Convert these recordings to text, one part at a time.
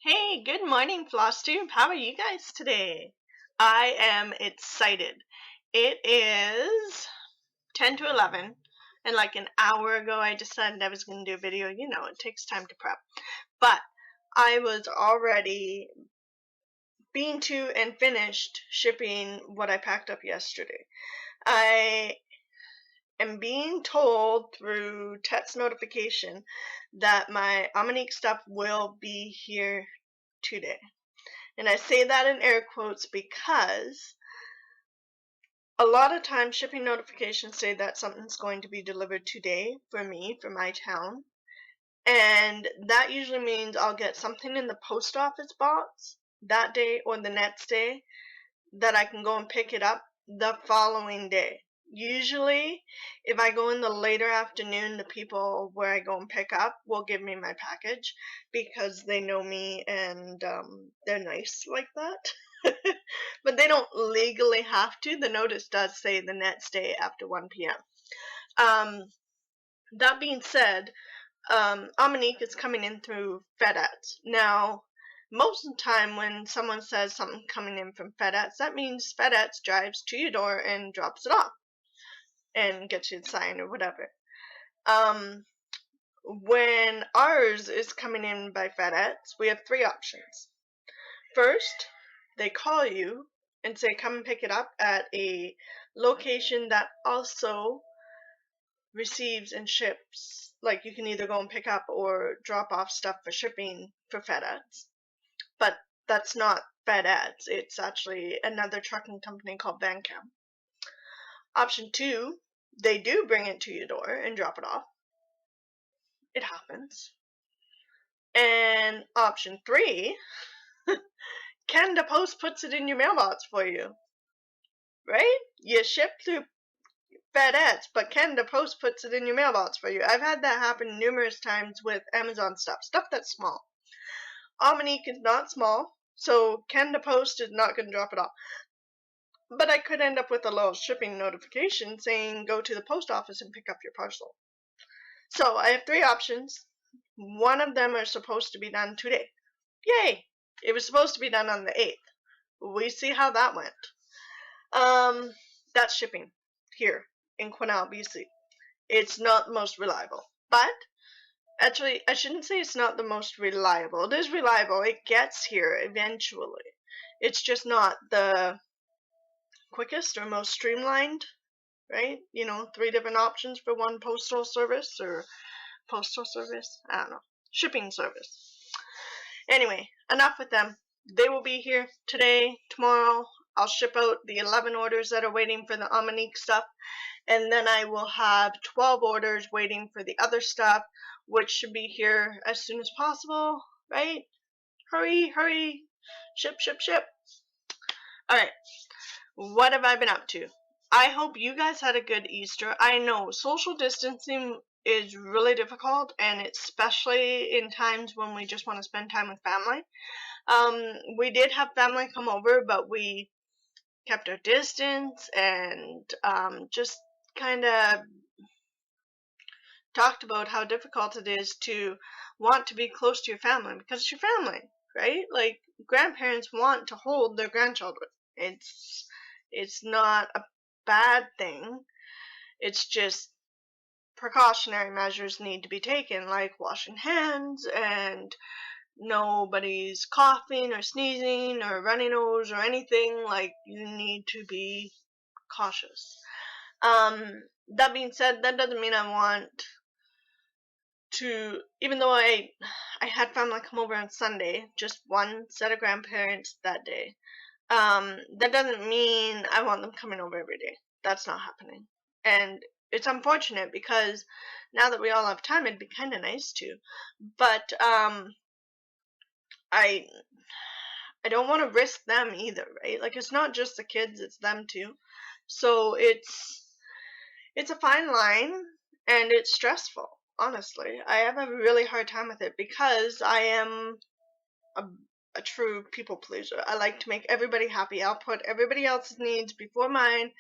Hey, good morning, FlossTube. How are you guys today? I am excited. It is 10 to 11, and like an hour ago I decided I was going to do a video. You know, it takes time to prep. But I was already being to and finished shipping what I packed up yesterday. I am being told through text notification that my Omnique stuff will be here today. And I say that in air quotes because a lot of times shipping notifications say that something's going to be delivered today for me, for my town. And that usually means I'll get something in the post office box that day or the next day that I can go and pick it up the following day. Usually, if I go in the later afternoon, the people where I go and pick up will give me my package because they know me and they're nice like that. But they don't legally have to. The notice does say the next day after 1 p.m. That being said, Omnique is coming in through FedEx. Now, most of the time when someone says something coming in from FedEx, that means FedEx drives to your door and drops it off and gets you the sign or whatever. When ours is coming in by FedEx, we have three options. First, they call you and say come and pick it up at a location that also receives and ships. Like you can either go and pick up or drop off stuff for shipping for FedEx. But that's not FedEx. It's actually another trucking company called Vancam. Option 2, they do bring it to your door and drop it off. It happens. And option 3, Canada Post puts it in your mailbox for you. Right? You ship through FedEx, but Canada Post puts it in your mailbox for you. I've had that happen numerous times with Amazon stuff that's small. Omnique is not small, so Canada Post is not going to drop it off. But I could end up with a little shipping notification saying go to the post office and pick up your parcel. So I have three options. One of them are supposed to be done today. Yay! It was supposed to be done on the 8th. We see how that went. That's shipping here in Quesnel, BC. It's not the most reliable. But, actually, I shouldn't say it's not the most reliable. It is reliable. It gets here eventually. It's just not the quickest or most streamlined, right? You know, 3 different options for one postal service or postal service? I don't know. Shipping service. Anyway, enough with them. They will be here today, tomorrow. I'll ship out the 11 orders that are waiting for the Omnique stuff, and then I will have 12 orders waiting for the other stuff, which should be here as soon as possible, right? Hurry, hurry. Ship, ship, ship. Alright, what have I been up to? I hope you guys had a good Easter. I know social distancing is really difficult, and especially in times when we just want to spend time with family. We did have family come over, but we kept our distance and just kind of talked about how difficult it is to want to be close to your family because it's your family, right? Like grandparents want to hold their grandchildren. It's not a bad thing. It's just precautionary measures need to be taken, like washing hands and nobody's coughing or sneezing or runny nose or anything. Like you need to be cautious. That being said, that doesn't mean I want to, even though I had family come over on Sunday, just one set of grandparents that day. That doesn't mean I want them coming over every day. That's not happening. And it's unfortunate because now that we all have time, it'd be kind of nice to. But I don't want to risk them either, right? Like it's not just the kids, it's them too. So it's a fine line and it's stressful, honestly. I have a really hard time with it because I am a true people pleaser. I like to make everybody happy. I'll put everybody else's needs before mine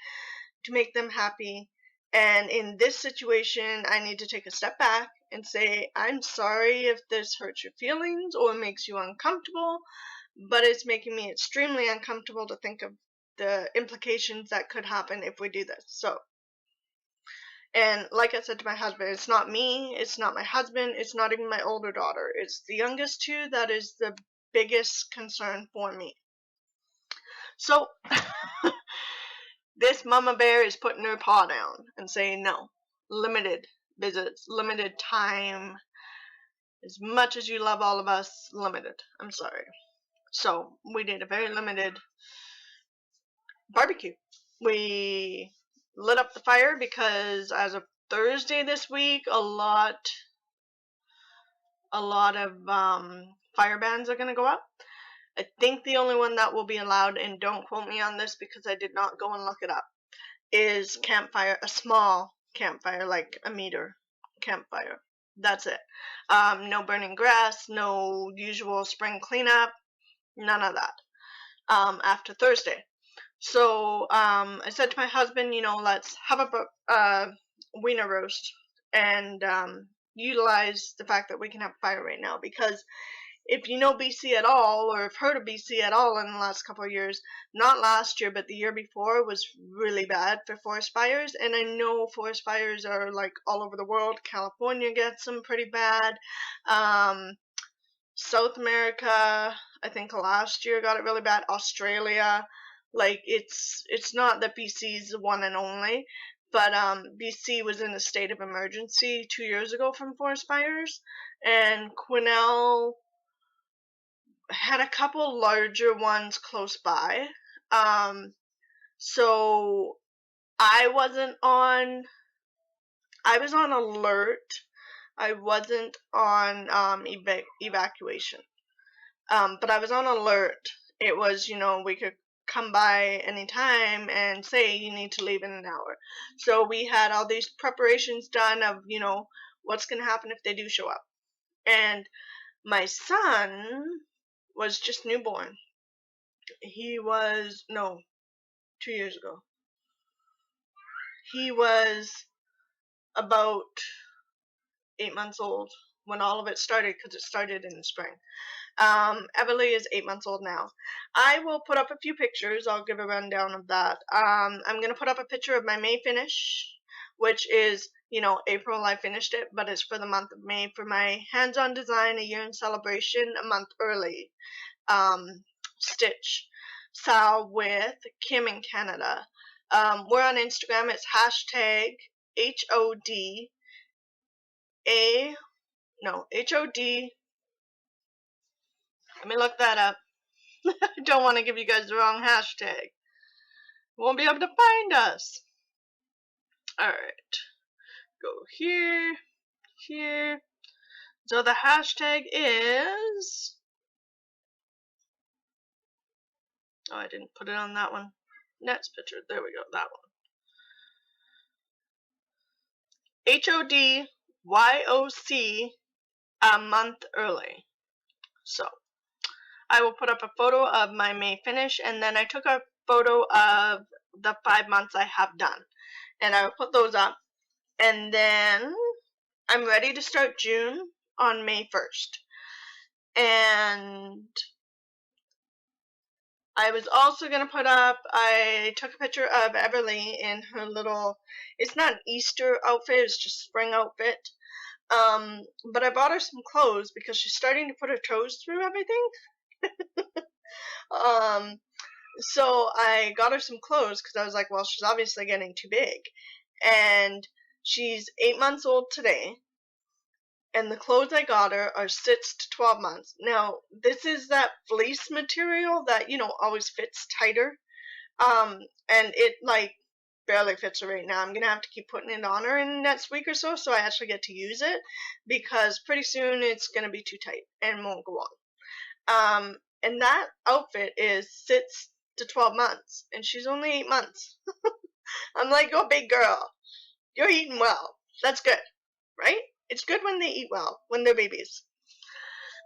to make them happy, And in this situation, I need to take a step back and say, I'm sorry if this hurts your feelings or makes you uncomfortable, but it's making me extremely uncomfortable to think of the implications that could happen if we do this. So, and like I said to my husband, it's not me, it's not my husband, it's not even my older daughter. It's the youngest two that is the biggest concern for me. So, this mama bear is putting her paw down and saying no. Limited visits, limited time. As much as you love all of us, limited. I'm sorry. So, we did a very limited barbecue. We lit up the fire because as of Thursday this week, a lot of fire bans are going to go up. I think the only one that will be allowed, and don't quote me on this because I did not go and look it up, is campfire, a small campfire, like a meter campfire. That's it. No burning grass, no usual spring cleanup, none of that. After Thursday. So I said to my husband, let's have a wiener roast and utilize the fact that we can have fire right now, because if you know BC at all, or have heard of BC at all in the last couple of years, not last year, but the year before was really bad for forest fires. And I know forest fires are like all over the world. California gets them pretty bad. South America, I think last year got it really bad. Australia, like it's not that BC's the one and only, but BC was in a state of emergency 2 years ago from forest fires, and Quesnel had a couple larger ones close by. So I was on alert. I wasn't on evacuation. But I was on alert. It was, we could come by anytime and say you need to leave in an hour. So we had all these preparations done of, what's going to happen if they do show up. And my son was just newborn. He was, no, 2 years ago. He was about 8 months old when all of it started, because it started in the spring. Everly is 8 months old now. I will put up a few pictures. I'll give a rundown of that. I'm going to put up a picture of my May finish, which is, April I finished it, but it's for the month of May for my hands-on design, a year in celebration, a month early. Stitch Sal with Kim in Canada. We're on Instagram. It's hashtag HOD. Let me look that up. I don't want to give you guys the wrong hashtag. Won't be able to find us. Alright. Go here. Here. So the hashtag is... Oh, I didn't put it on that one. Next picture. There we go. That one. HODYOC, a month early. So, I will put up a photo of my May finish, and then I took a photo of the 5 months I have done. And I will put those up. And then I'm ready to start June on May 1st. And I was also going to put up, I took a picture of Everly in her little, it's not an Easter outfit, it's just spring outfit. But I bought her some clothes because she's starting to put her toes through everything. So I got her some clothes because I was like, well, she's obviously getting too big. And she's 8 months old today. And the clothes I got her are 6 to 12 months. Now, this is that fleece material that, always fits tighter. And it, barely fits her right now. I'm going to have to keep putting it on her in the next week or so I actually get to use it, because pretty soon it's going to be too tight and won't go on. And that outfit is 6 to 12 months, and she's only 8 months. I'm like, oh, big girl, you're eating well. That's good, right? It's good when they eat well, when they're babies.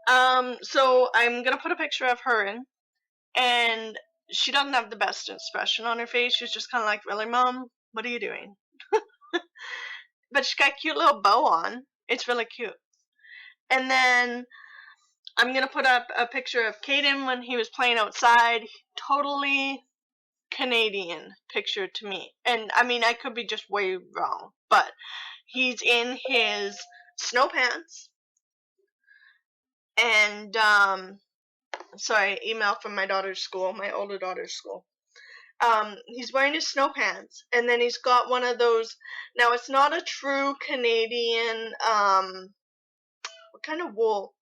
So I'm going to put a picture of her in, and she doesn't have the best expression on her face. She's just kind of like, really, Mom? What are you doing? but she's got a cute little bow on. It's really cute. And then I'm going to put up a picture of Caden when he was playing outside. Totally Canadian picture to me. And I mean, I could be just way wrong, but he's in his snow pants. And, sorry, email from my daughter's school, my older daughter's school. He's wearing his snow pants, and then he's got one of those, now it's not a true Canadian, what kind of wool?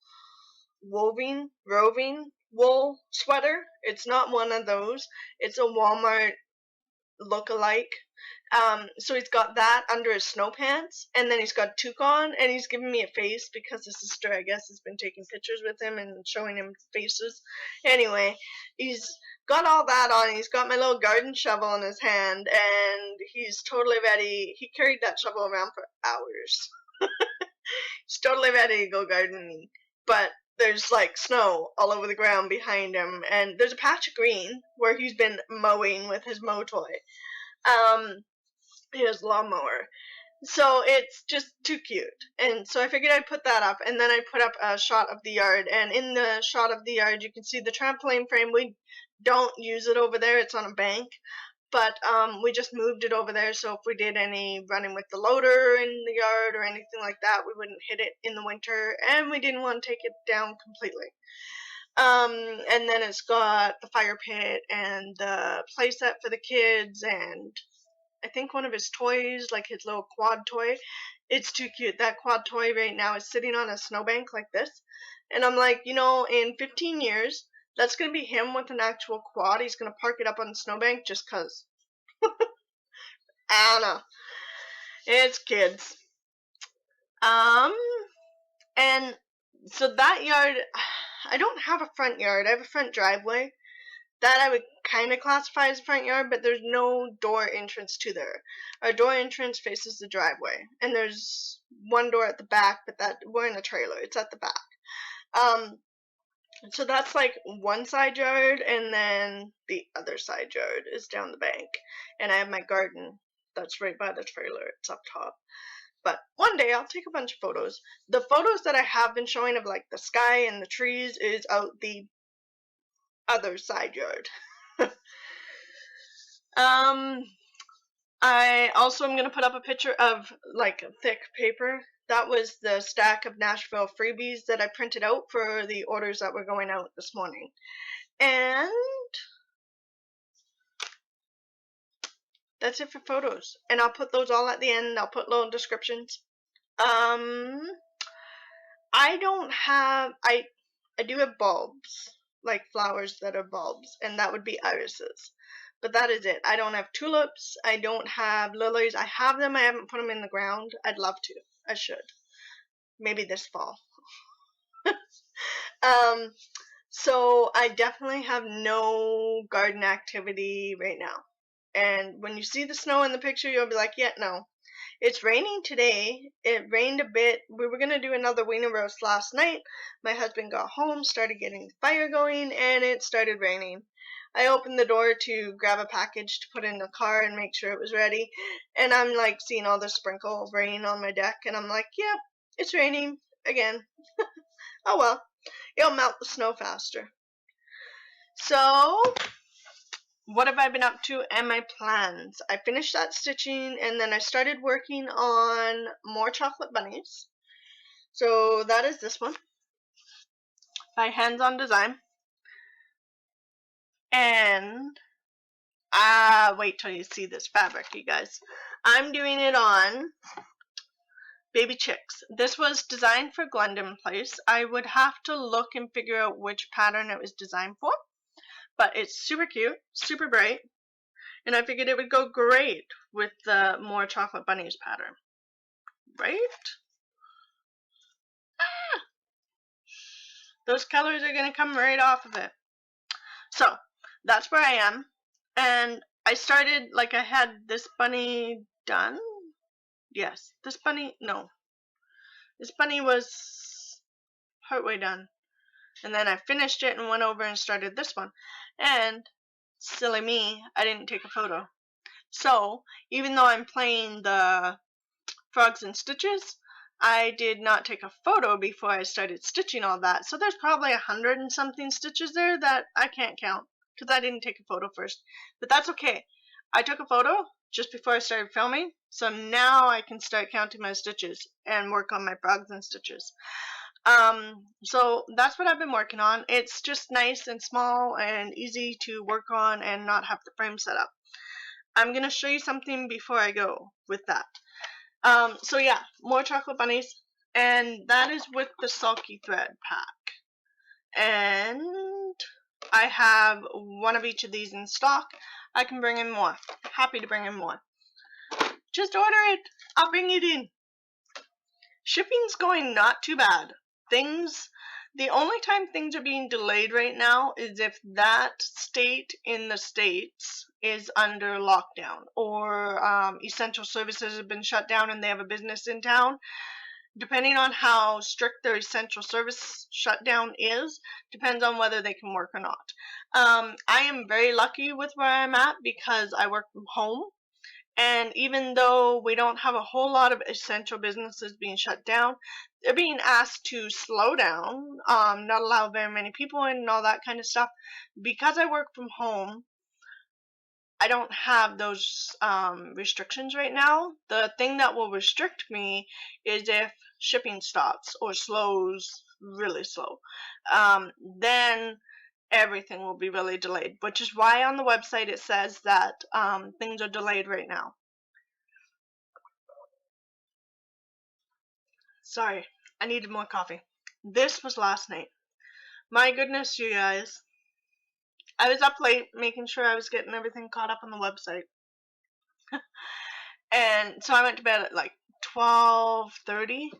Roving wool sweater. It's not one of those. It's a Walmart look-alike. So he's got that under his snow pants, and then he's got toque on, and he's giving me a face because his sister, I guess, has been taking pictures with him and showing him faces. Anyway, he's got all that on. He's got my little garden shovel in his hand, and he's totally ready. He carried that shovel around for hours. He's totally ready to go gardening, but there's like snow all over the ground behind him, and there's a patch of green where he's been mowing with his mow toy. His lawnmower. So it's just too cute. And so I figured I'd put that up, and then I put up a shot of the yard, and in the shot of the yard you can see the trampoline frame. We don't use it over there, it's on a bank, but we just moved it over there so if we did any running with the loader in the yard or anything like that, we wouldn't hit it in the winter, and we didn't want to take it down completely. And then it's got the fire pit and the play set for the kids, and I think one of his toys, like his little quad toy. It's too cute. That quad toy right now is sitting on a snowbank like this. And I'm like, in 15 years, that's going to be him with an actual quad. He's going to park it up on the snowbank just because. I don't know. It's kids. And so that yard, I don't have a front yard. I have a front driveway. That I would kind of classify as a front yard, but there's no door entrance to there. Our door entrance faces the driveway, and there's one door at the back, but we're in a trailer. It's at the back. So that's like one side yard, and then the other side yard is down the bank. And I have my garden that's right by the trailer. It's up top. But one day I'll take a bunch of photos. The photos that I have been showing of like the sky and the trees is out the other side yard. I also am going to put up a picture of like thick paper. That was the stack of Nashville freebies that I printed out for the orders that were going out this morning. And that's it for photos. And I'll put those all at the end. I'll put little descriptions. I don't have, I do have bulbs, like flowers that are bulbs, and that would be irises. But that is it. I don't have tulips. I don't have lilies. I have them. I haven't put them in the ground. I'd love to. I should. Maybe this fall. So I definitely have no garden activity right now. And when you see the snow in the picture, you'll be like, yeah, no. It's raining today. It rained a bit. We were going to do another wiener roast last night. My husband got home, started getting the fire going, and it started raining. I opened the door to grab a package to put in the car and make sure it was ready. And I'm like seeing all the sprinkle rain on my deck, and I'm like, yeah, it's raining again. Oh well, it'll melt the snow faster. So, what have I been up to and my plans? I finished that stitching, and then I started working on more chocolate bunnies. So that is this one by Hands On Design. And wait till you see this fabric, you guys. I'm doing it on baby chicks. This was designed for Glendon Place. I would have to look and figure out which pattern it was designed for, but it's super cute, super bright, and I figured it would go great with the More Chocolate Bunnies pattern, right? Those colors are going to come right off of it. So that's where I am, and I started, like, I had this bunny done. Yes, this bunny was partway done, and then I finished it and went over and started this one, and silly me, I didn't take a photo. So even though I'm playing the frogs and stitches. I did not take a photo before I started stitching all that, so there's probably 100 and something stitches there that I can't count because I didn't take a photo first. But that's okay. I took a photo just before I started filming, so now I can start counting my stitches and work on my frogs and stitches. So that's what I've been working on. It's just nice and small and easy to work on and not have the frame set up. I'm going to show you something before I go with that. So yeah, more chocolate bunnies, and that is with the sulky thread pack. And I have one of each of these in stock. I can bring in more. Happy to bring in more. Just order it. I'll bring it in. Shipping's going not too bad. The only time things are being delayed right now is if that state in the States is under lockdown, or essential services have been shut down and they have a business in town. Depending on how strict their essential service shutdown is, depends on whether they can work or not. I am very lucky with where I'm at because I work from home. And even though we don't have a whole lot of essential businesses being shut down, they're being asked to slow down, not allow very many people in and all that kind of stuff. Because I work from home, I don't have those restrictions right now. The thing that will restrict me is if shipping stops or slows really slow. Then everything will be really delayed, which is why on the website it says that things are delayed right now. Sorry, I needed more coffee. This was last night. My goodness, you guys. I was up late making sure I was getting everything caught up on the website. And so I went to bed at like 12:30,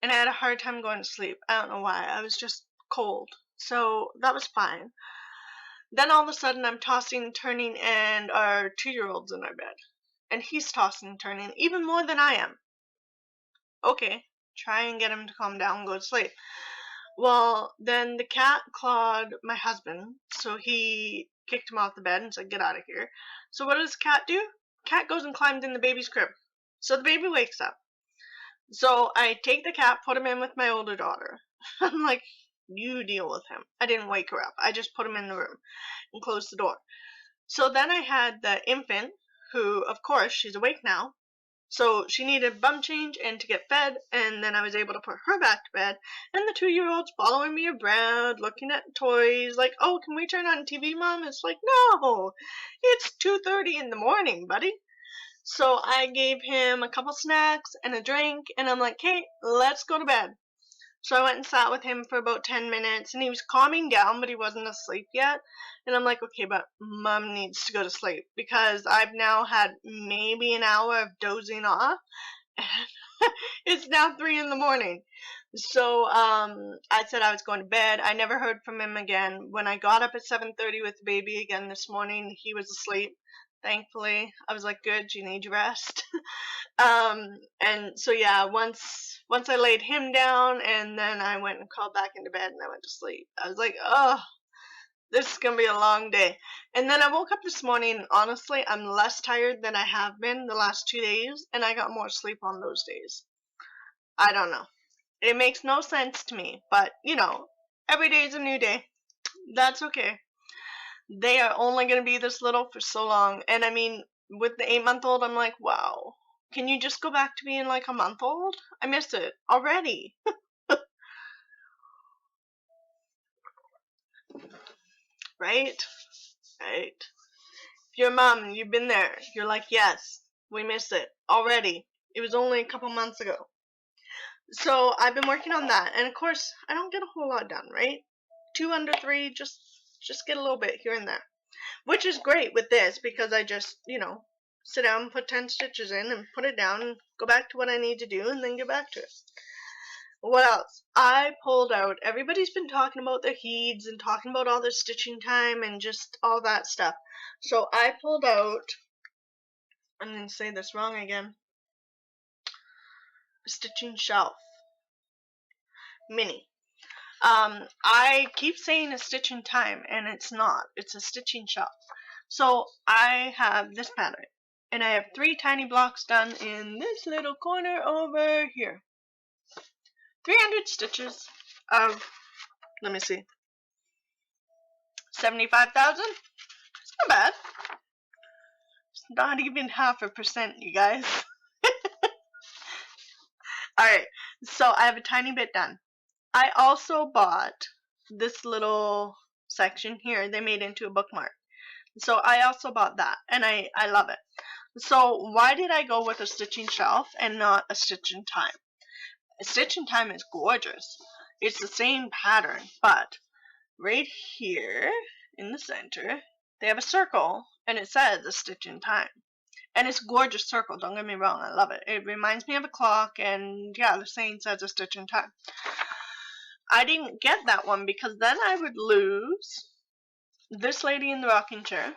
and I had a hard time going to sleep. I don't know why. I was just cold. So that was fine. Then all of a sudden I'm tossing and turning, and our 2-year-old's in our bed. And he's tossing and turning even more than I am. Okay, try and get him to calm down and go to sleep. Well, then the cat clawed my husband, so he kicked him off the bed and said, "Get out of here." So what does the cat do? Cat goes and climbs in the baby's crib. So the baby wakes up. So I take the cat, put him in with my older daughter. I'm like, "You deal with him." I didn't wake her up. I just put him in the room and closed the door. So then I had the infant, who, of course, she's awake now. So she needed bum change and to get fed, and then I was able to put her back to bed, and the 2-year-old's following me around, looking at toys, like, "Oh, can we turn on TV, Mom?" It's like, no, it's 2:30 in the morning, buddy. So I gave him a couple snacks and a drink, and I'm like, "Okay, let's go to bed." So I went and sat with him for about 10 minutes, and he was calming down, but he wasn't asleep yet. And I'm like, "Okay, but Mom needs to go to sleep," because I've now had maybe an hour of dozing off, and it's now 3 in the morning. So I said I was going to bed. I never heard from him again. When I got up at 7:30 with the baby again this morning, he was asleep. Thankfully, I was like, "Good, you need your rest." And so yeah, once I laid him down, and then I went and crawled back into bed and I went to sleep. I was like, "Oh, this is gonna be a long day." And then I woke up this morning, and honestly, I'm less tired than I have been the last 2 days, and I got more sleep on those days. I don't know. It makes no sense to me, but every day is a new day. That's okay. They are only gonna be this little for so long, and I mean, with the 8-month-old, I'm like, wow. Can you just go back to being like a month old? I miss it already. Right? Right. If you're a mom and you've been there, you're like, yes, we miss it already. It was only a couple months ago. So I've been working on that, and of course, I don't get a whole lot done, right? 2 under 3, just get a little bit here and there. Which is great with this because I just, sit down, put 10 stitches in, and put it down, and go back to what I need to do, and then get back to it. What else? I pulled out, everybody's been talking about their heeds and talking about all their stitching time and just all that stuff. So I pulled out, I'm going to say this wrong again, a stitching shelf. Mini. I keep saying a stitching time, and it's not. It's a stitching shelf. So I have this pattern. And I have 3 tiny blocks done in this little corner over here. 300 stitches of, let me see, 75,000? It's not bad. It's not even 0.5%, you guys. Alright, so I have a tiny bit done. I also bought this little section here. They made into a bookmark. So I also bought that, and I love it. So why did I go with a stitching shelf and not a stitch in time? A stitch in time is gorgeous. It's the same pattern, but right here in the center, they have a circle, and it says a stitch in time. And it's a gorgeous circle, don't get me wrong, I love it. It reminds me of a clock, and yeah, the saying says a stitch in time. I didn't get that one because then I would lose this lady in the rocking chair,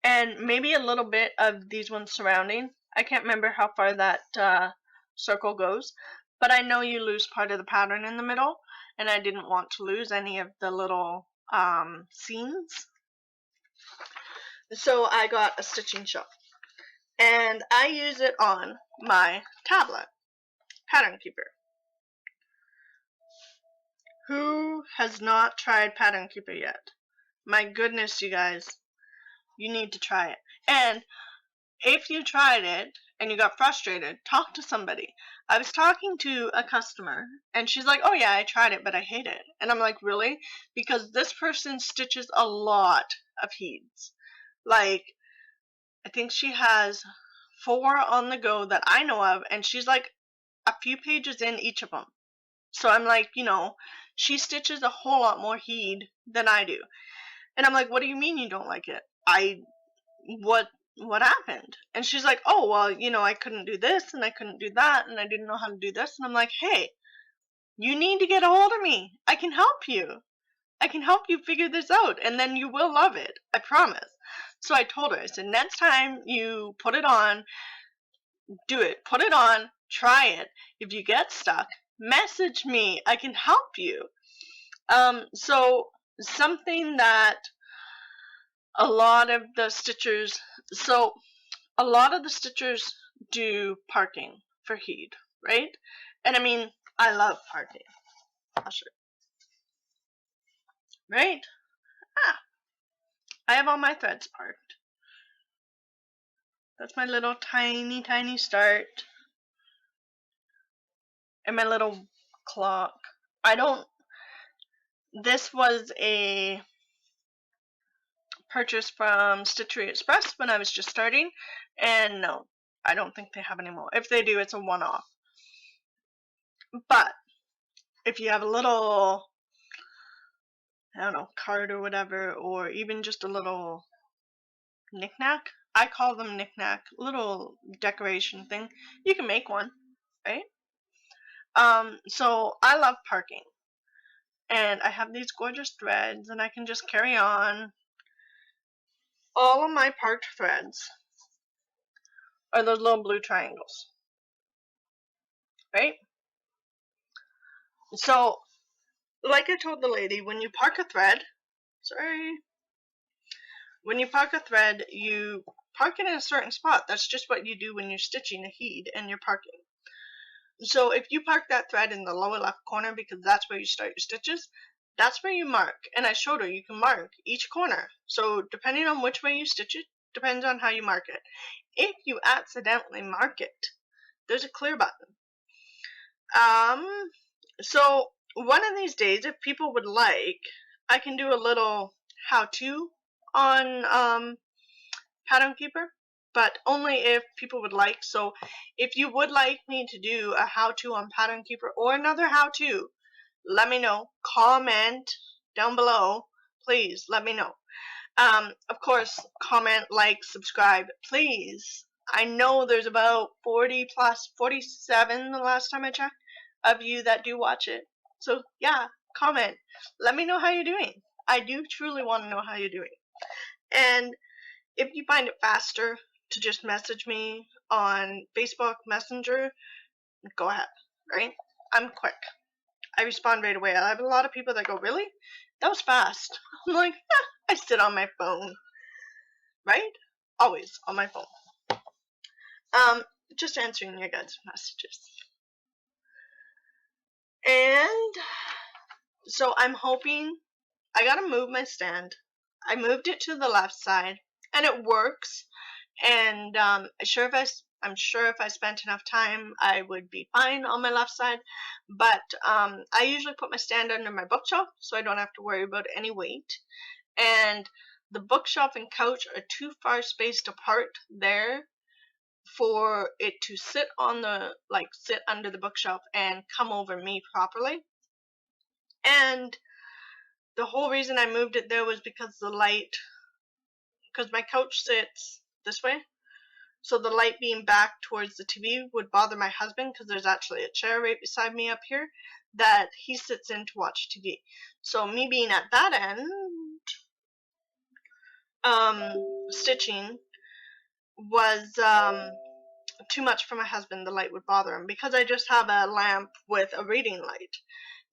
and maybe a little bit of these ones surrounding. I can't remember how far that circle goes, but I know you lose part of the pattern in the middle, and I didn't want to lose any of the little seams. So I got a stitching shelf, and I use it on my tablet, Pattern Keeper. Who has not tried Pattern Keeper yet? My goodness, you guys, you need to try it. And if you tried it and you got frustrated, talk to somebody. I was talking to a customer, and she's like, oh yeah, I tried it, but I hate it. And I'm like, really? Because this person stitches a lot of heats. Like, I think she has 4 on the go that I know of, and she's like a few pages in each of them. So I'm like, you know, she stitches a whole lot more heat than I do. And I'm like, what do you mean you don't like it? What happened? And she's like, oh, well, you know, I couldn't do this, and I couldn't do that, and I didn't know how to do this. And I'm like, hey, you need to get a hold of me. I can help you. I can help you figure this out, and then you will love it. I promise. So I told her, I said, next time you put it on, do it. Put it on, try it. If you get stuck, message me. I can help you. So something that a lot of the stitchers, do parking for heat, right? And I mean, I love parking. I'll show you. Right? Ah, I have all my threads parked. That's my little tiny, tiny start. And my little clock. This was a purchase from Stitchery Express when I was just starting, and no, I don't think they have any more. If they do, it's a one-off. But if you have a little, I don't know, card or whatever, or even just a little knick-knack, I call them knick-knack, little decoration thing, you can make one, right? So I love parking, and I have these gorgeous threads, and I can just carry on. All of my parked threads are those little blue triangles, right? So, like I told the lady, when you park a thread, you park it in a certain spot. That's just what you do when you're stitching a heat and you're parking. So if you park that thread in the lower left corner, because that's where you start your stitches, that's where you mark. And I showed her you can mark each corner. So depending on which way you stitch it, depends on how you mark it. If you accidentally mark it, there's a clear button. So one of these days, if people would like, I can do a little how-to on Pattern Keeper, but only if people would like. So if you would like me to do a how-to on Pattern Keeper or another how-to, let me know. Comment down below. Please let me know. Of course, comment, like, subscribe, please. I know there's about 40 plus, 47 the last time I checked, of you that do watch it. So yeah, comment. Let me know how you're doing. I do truly want to know how you're doing. And if you find it faster to just message me on Facebook Messenger, go ahead, right? I'm quick. I respond right away. I have a lot of people that go, really? That was fast. I'm like, I sit on my phone, right? always on my phone. Just answering your guys' messages. And so I'm hoping, I gotta move my stand. I moved it to the left side, and it works. And I'm sure if I spent enough time, I would be fine on my left side. But I usually put my stand under my bookshelf, so I don't have to worry about any weight. And the bookshelf and couch are too far spaced apart there for it to sit under the bookshelf and come over me properly. And the whole reason I moved it there was because my couch sits this way, so the light being back towards the TV would bother my husband, because there's actually a chair right beside me up here that he sits in to watch TV. So me being at that end, stitching was too much for my husband. The light would bother him, because I just have a lamp with a reading light.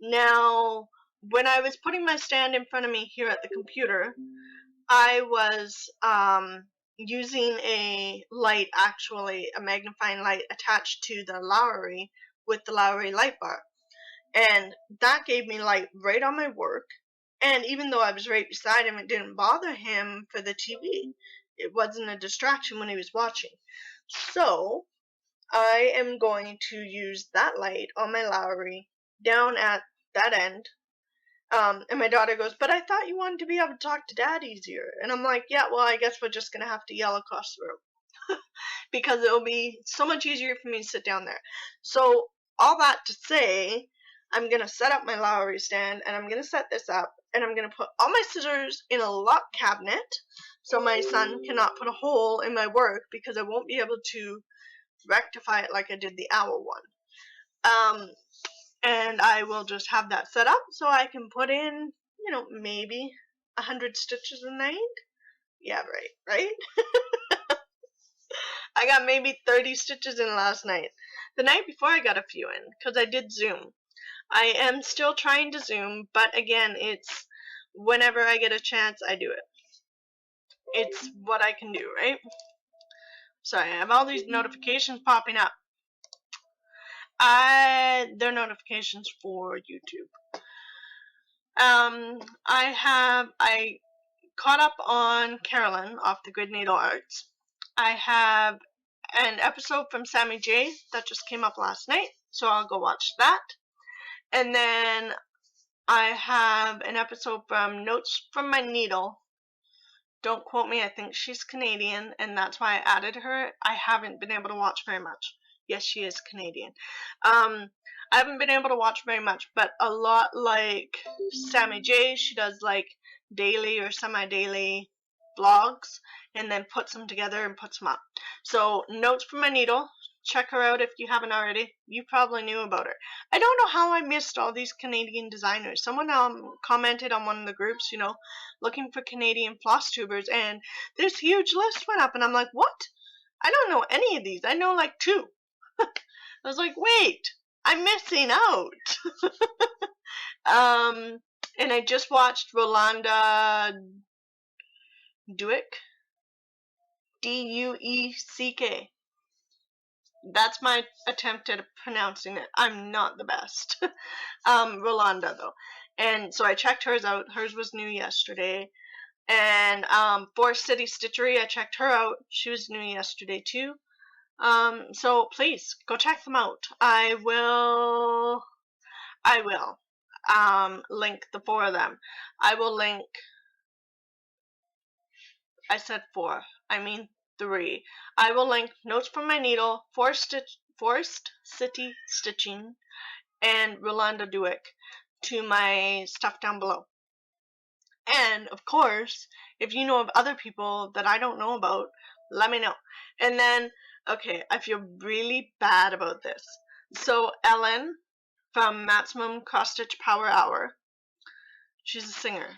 Now, when I was putting my stand in front of me here at the computer, I was using a light, actually a magnifying light attached to the Lowry with the Lowry light bar, and that gave me light right on my work. And even though I was right beside him, it didn't bother him for the TV. It wasn't a distraction when he was watching. So I am going to use that light on my Lowry down at that end. And my daughter goes, "But I thought you wanted to be able to talk to Dad easier." And I'm like, "Yeah, well, I guess we're just going to have to yell across the room." Because it'll be so much easier for me to sit down there. So, all that to say, I'm going to set up my Lowry stand, and I'm going to set this up, and I'm going to put all my scissors in a lock cabinet, so my son cannot put a hole in my work, because I won't be able to rectify it like I did the owl one. And I will just have that set up so I can put in, maybe 100 stitches a night. Yeah, right? I got maybe 30 stitches in last night. The night before I got a few in, because I did Zoom. I am still trying to Zoom, but again, it's whenever I get a chance, I do it. It's what I can do, right? Sorry, I have all these notifications popping up. They're notifications for YouTube. I caught up on Carolyn off the Grid Needle Arts. I have an episode from Sammy J that just came up last night, so I'll go watch that. And then I have an episode from Notes from My Needle. Don't quote me, I think she's Canadian, and that's why I added her. I haven't been able to watch very much. Yes, she is Canadian. I haven't been able to watch very much, but a lot like Sammy J, she does like daily or semi-daily vlogs, and then puts them together and puts them up. So, Notes from My Needle, check her out if you haven't already. You probably knew about her. I don't know how I missed all these Canadian designers. Someone commented on one of the groups, looking for Canadian floss tubers, and this huge list went up, and I'm like, what? I don't know any of these. I know like 2. I was like, wait, I'm missing out. And I just watched Rolanda Dueck. Dueck. That's my attempt at pronouncing it. I'm not the best. Rolanda, though. And so I checked hers out. Hers was new yesterday. And Forest City Stitchery, I checked her out. She was new yesterday, too. So please, go check them out. I will link the 4 of them. I will link, I said 4, I mean 3. I will link Notes from My Needle, Forest City Stitching, and Rolanda Dueck to my stuff down below. And, of course, if you know of other people that I don't know about, let me know. And then, okay, I feel really bad about this. So, Ellen from Maximum Cross Stitch Power Hour, she's a singer.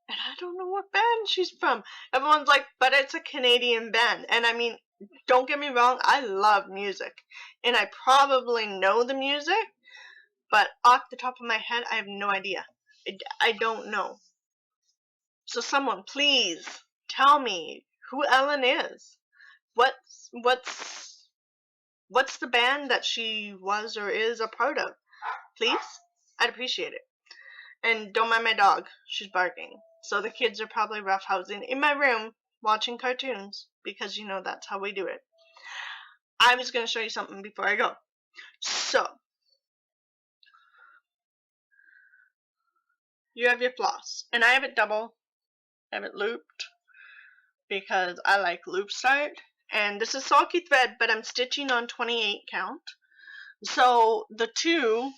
And I don't know what band she's from. Everyone's like, but it's a Canadian band. And I mean, don't get me wrong, I love music. And I probably know the music, but off the top of my head, I have no idea. I don't know. So someone, please, tell me who Ellen is. What's the band that she was or is a part of? Please? I'd appreciate it. And don't mind my dog. She's barking. So the kids are probably roughhousing in my room watching cartoons because that's how we do it. I was going to show you something before I go. So, you have your floss. And I have it double. I have it looped because I like loop start. And this is sulky thread, but I'm stitching on 28 count. So the 2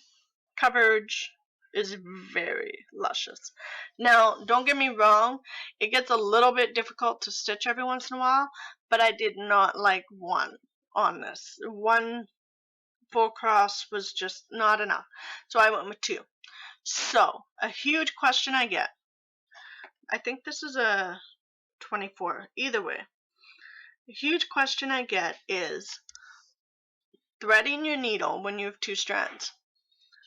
coverage is very luscious. Now, don't get me wrong, it gets a little bit difficult to stitch every once in a while, but I did not like 1 on this. 1 full cross was just not enough, so I went with 2. So, a huge question I get, I think this is a 24, either way. A huge question I get is threading your needle when you have 2 strands.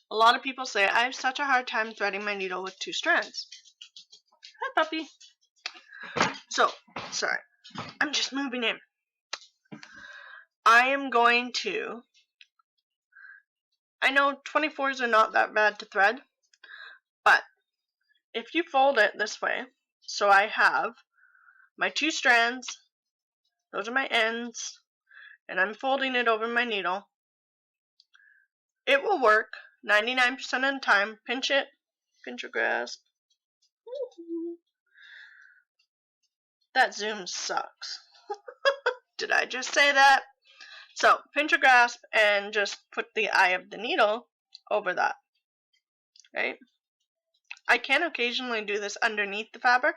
A lot of people say, I have such a hard time threading my needle with 2 strands. Hi, puppy. So, sorry. I'm just moving in. I am going to... I know 24s are not that bad to thread, but if you fold it this way, so I have my 2 strands, those are my ends, and I'm folding it over my needle, it will work 99% of the time. Pinch it, pinch or grasp. That zoom sucks. Did I just say that? So, pinch or grasp and just put the eye of the needle over that, right? I can occasionally do this underneath the fabric,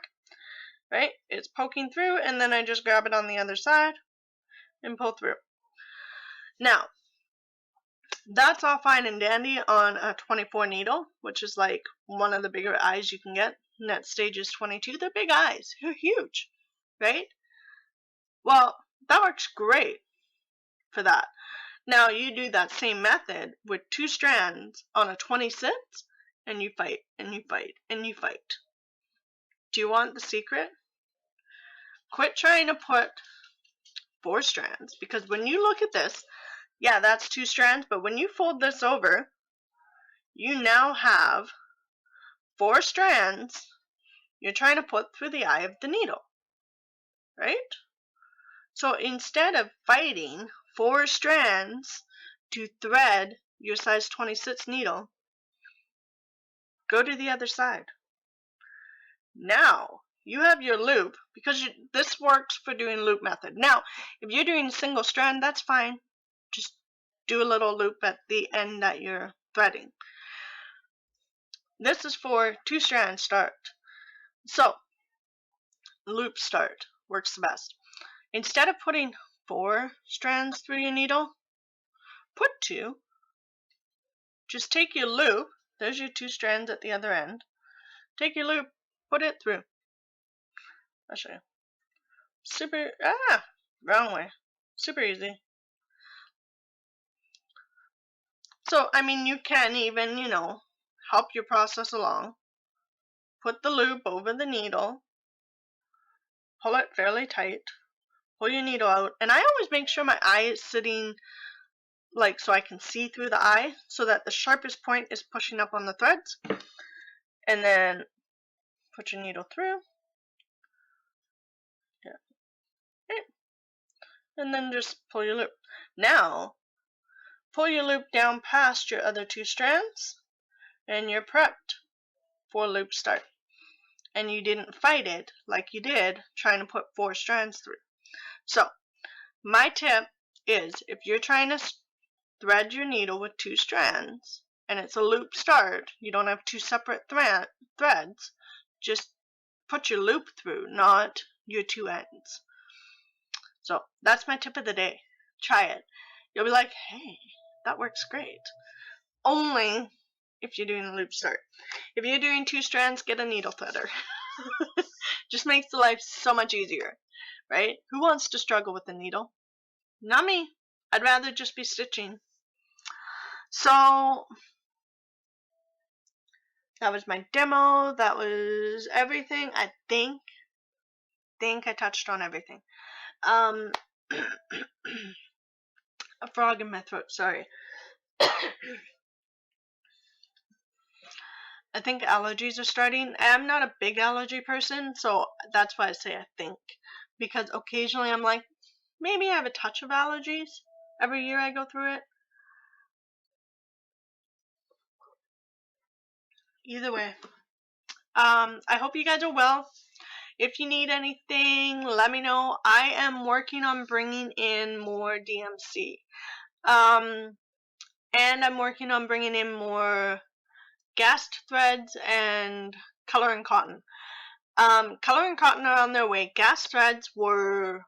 right? It's poking through and then I just grab it on the other side and pull through. Now, that's all fine and dandy on a 24 needle, which is like one of the bigger eyes you can get. And that stage is 22. They're big eyes. They're huge, right? Well, that works great for that. Now, you do that same method with 2 strands on a 26, and you fight, and you fight, and you fight. Do you want the secret? Quit trying to put 4 strands, because when you look at this, yeah, that's 2 strands, but when you fold this over, you now have 4 strands you're trying to put through the eye of the needle, right? So instead of fighting 4 strands to thread your size 26 needle, go to the other side. Now, you have your loop, because this works for doing loop method. Now, if you're doing single strand, that's fine. Just do a little loop at the end that you're threading. This is for 2 strand start. So, loop start works the best. Instead of putting 4 strands through your needle, put 2. Just take your loop, there's your 2 strands at the other end. Take your loop, put it through. I'll show you. Wrong way. Super easy. So, I mean, you can even, help your process along. Put the loop over the needle. Pull it fairly tight. Pull your needle out. And I always make sure my eye is sitting, like, so I can see through the eye, so that the sharpest point is pushing up on the threads. And then put your needle through. Yeah. Okay. And then just pull your loop. Now, pull your loop down past your other 2 strands, and you're prepped for loop start. And you didn't fight it like you did trying to put 4 strands through. So, my tip is, if you're trying to thread your needle with 2 strands, and it's a loop start, you don't have 2 separate threads, just put your loop through, not your 2 ends. So, that's my tip of the day. Try it. You'll be like, hey, that works great. Only if you're doing a loop start. If you're doing 2 strands, get a needle threader. Just makes the life so much easier, right? Who wants to struggle with the needle? Not me. I'd rather just be stitching. So, that was my demo. That was everything, I think. think I touched on everything. A frog in my throat, sorry. I think allergies are starting. I'm not a big allergy person, so that's why I say I think. Because occasionally I'm like, maybe I have a touch of allergies. Every year I go through it. Either way. I hope you guys are well. If you need anything, let me know. I am working on bringing in more DMC. And I'm working on bringing in more gassed threads and color and cotton. Color and cotton are on their way. Gas threads were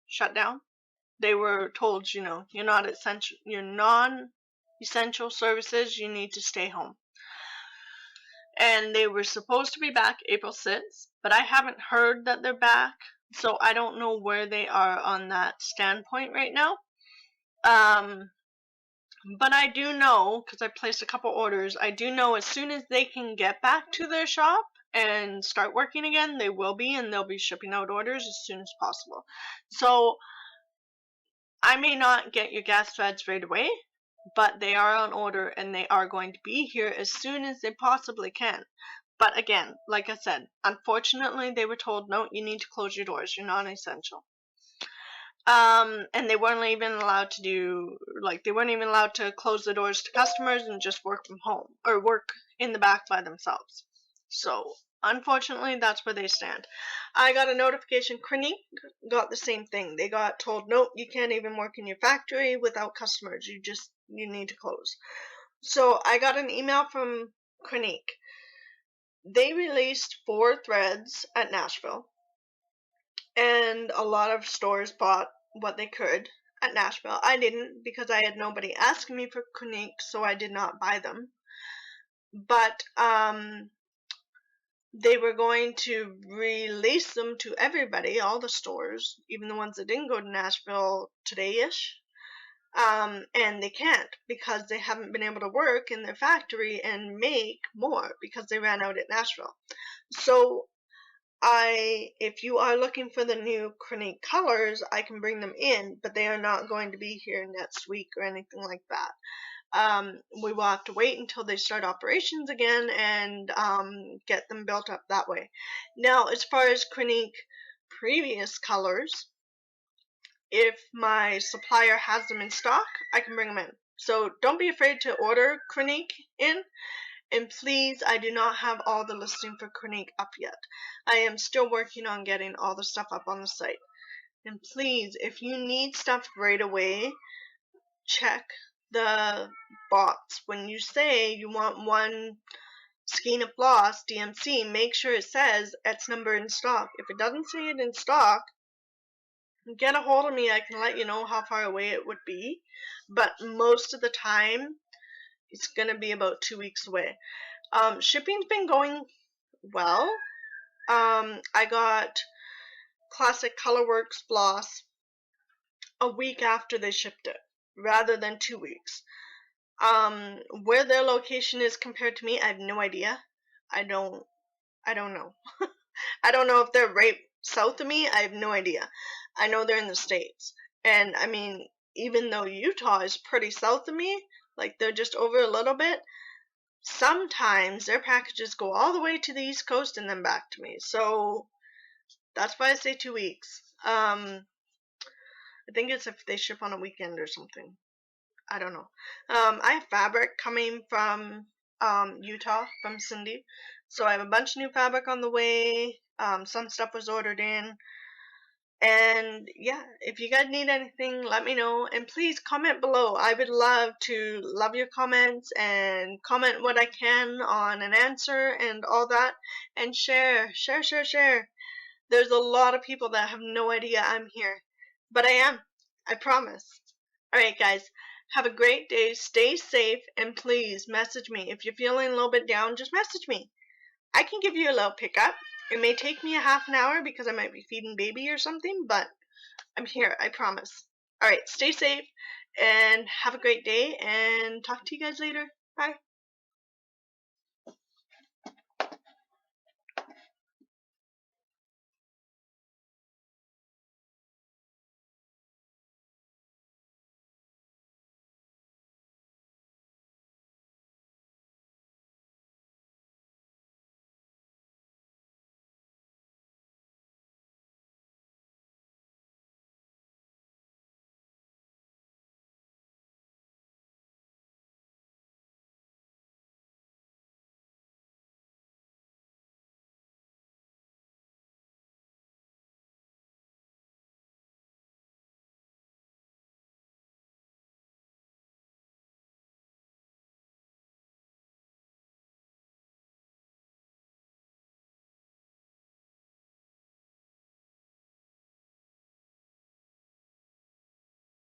shut down. They were told, you're not essential, you're non-essential services, you need to stay home. And they were supposed to be back April 6th, but I haven't heard that they're back, so I don't know where they are on that standpoint right now. But I do know, because I placed a couple orders, I do know as soon as they can get back to their shop and start working again, they will be, and they'll be shipping out orders as soon as possible. So I may not get your gas threads right away, but they are on order and they are going to be here as soon as they possibly can. But again, like I said, unfortunately they were told, no, you need to close your doors, you're non-essential. And they weren't even allowed to they weren't even allowed to close the doors to customers and just work from home or work in the back by themselves. So unfortunately, that's where they stand. I got a notification. Clinique got the same thing. They got told, nope, you can't even work in your factory without customers. You need to close. So I got an email from Clinique. They released 4 threads at Nashville, and a lot of stores bought what they could at Nashville. I didn't, because I had nobody asking me for Clinique, so I did not buy them. But they were going to release them to everybody, all the stores, even the ones that didn't go to Nashville today-ish. And they can't, because they haven't been able to work in their factory and make more because they ran out at Nashville. So if you are looking for the new Clinique colors, I can bring them in, but they are not going to be here next week or anything like that. We will have to wait until they start operations again and get them built up that way. Now, as far as Clinique previous colors, if my supplier has them in stock, I can bring them in. So don't be afraid to order Clinique in. And please, I do not have all the listing for Clinique up yet. I am still working on getting all the stuff up on the site. And please, if you need stuff right away, check the box. When you say you want 1 skein of floss, DMC, make sure it says X number in stock. If it doesn't say it in stock, get a hold of me. I can let you know how far away it would be. But most of the time, it's going to be about 2 weeks away. Shipping's been going well. I got Classic Colorworks floss a week after they shipped it, rather than 2 weeks. Where their location is compared to me, I have no idea. I don't know. I don't know if they're right south of me. I have no idea. I know they're in the States. And I mean, even though Utah is pretty south of me, like they're just over a little bit, sometimes their packages go all the way to the East Coast and then back to me. So that's why I say 2 weeks. I think it's if they ship on a weekend or something. I don't know. I have fabric coming from Utah, from Cindy. So I have a bunch of new fabric on the way. Some stuff was ordered in. And yeah, if you guys need anything, let me know. And please comment below. I would love your comments and comment what I can on an answer and all that. And share. There's a lot of people that have no idea I'm here. But I am. I promise. Alright guys, have a great day. Stay safe. And please message me. If you're feeling a little bit down, just message me. I can give you a little pickup. It may take me a half an hour because I might be feeding baby or something, but I'm here, I promise. Alright, stay safe and have a great day, and talk to you guys later. Bye.